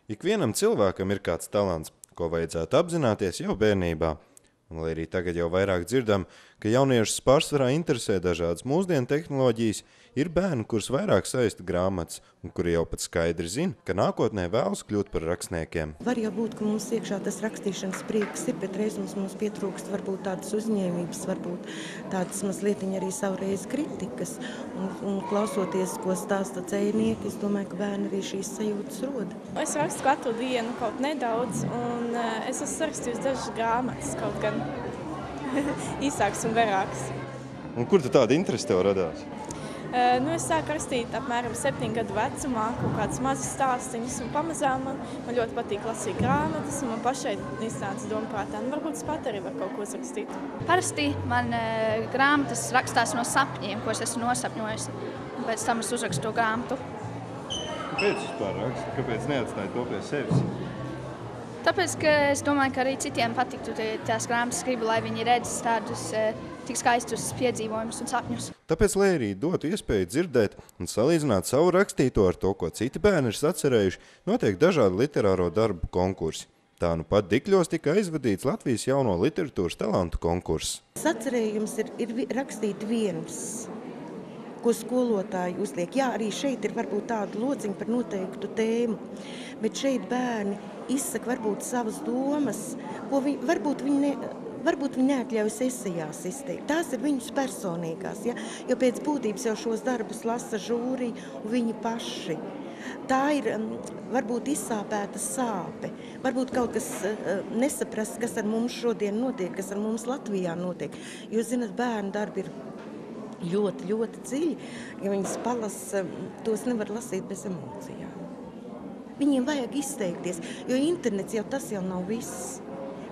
Ikvienam cilvēkam ir kāds talants, ko vajadzētu apzināties jau bērnībā. Un, lai arī tagad jau vairāk dzirdam, ka jauniešus pārsvarā interesē dažādas mūsdienu tehnoloģijas, ir bērni, kurus vairāk saista grāmatas, un kuri jau pat skaidri zina, ka nākotnē vēlas kļūt par rakstniekiem. Var jau būt, ka mums iekšā tas rakstīšanas prieks ir, bet reiz mums pietrūkst varbūt tādas uzņēmības, varbūt tādas mazliet arī savreiz kritikas. Un klausoties, ko stāsta dzejnieki, es domāju, ka bērni arī šīs sajūtas roda. Es rakstu katru dienu kaut nedaudz, un es esmu sarakstījusi dažas grāmatas, kaut gan īsāks un garāks. Un kur tad tāda interese tev radās? Es sāku rakstīt apmēram 7 gadu vecumā, kaut kādas mazas stāstiņas, un pamazām man ļoti patīk lasīt grāmatas, un man pašai iznāca doma prātā, varbūt es pat arī var kaut ko uzrakstīt. Parasti man grāmatas rakstās no sapņiem, ko es esmu nosapņojis, un pēc tam es uzrakstu to grāmatu. Kāpēc vispār raksti? Kāpēc neatstāji to pie sevis? Tāpēc, ka es domāju, ka arī citiem patiktu tās grāmatas, gribu, lai viņi redz tādus tik skaistus piedzīvojumus un sapņus. Tāpēc, lai arī dotu iespēju dzirdēt un salīdzināt savu rakstīto ar to, ko citi bērni ir sacerējuši, notiek dažādi literāro darbu konkursi. Tā nu pat Dikļos tika aizvadīts Latvijas jauno literatūras talantu konkurss. Sacerējums ir rakstīt viens, ko skolotāji uzliek. Jā, arī šeit ir varbūt tāda lociņa par noteiktu tēmu, bet šeit bērni izsaka varbūt savas domas, ko varbūt viņi neatļaujas esejās izteikt. Tās ir viņus personīgās, ja? Jo pēc būtības jau šos darbus lasa žūrī un viņi paši. Tā ir varbūt izsāpēta sāpe, varbūt kaut kas nesaprast, kas ar mums šodien notiek, kas ar mums Latvijā notiek. Jūs zināt, bērnu darbi ir ļoti, ļoti dziļi, ja viņas palasa, tos nevar lasīt bez emocijām. Viņiem vajag izteikties, jo internets jau tas jau nav viss.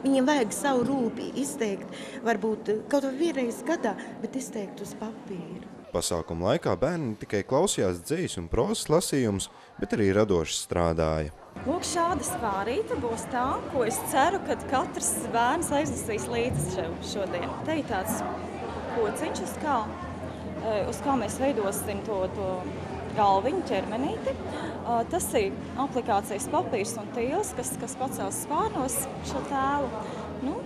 Viņiem vajag savu rūpi izteikt, varbūt kaut vai vienreiz gadā, bet izteikt uz papīra. Pasākuma laikā bērni tikai klausījās dzejas un prózas lasījumus, bet arī radoši strādāja. Lūk, šāda spārīte būs tā, ko es ceru, ka katrs bērns aiznesīs līdzi šodien. Te ir tāds kociņš, uz kā mēs veidosim to galviņu ķermenīti. Tas ir aplikācijas papīrs un tīls, kas pacels spārnos šo tēlu.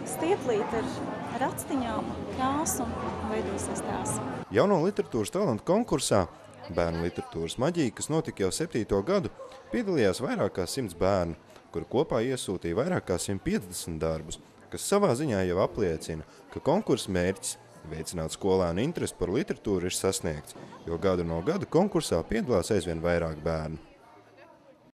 Stieplīt ar atstiņām, krāsu un veidosies tās. Jauno literatūras talantu konkursā Bērnu literatūras maģija, kas notika jau 7. gadu, piedalījās vairāk kā 100 bērnu, kuri kopā iesūtīja vairāk kā 150 darbus, kas savā ziņā jau apliecina, ka konkursa mērķis veicināt skolēnu interesi par literatūru ir sasniegts, jo gadu no gada konkursā piedalās aizvien vairāk bērnu.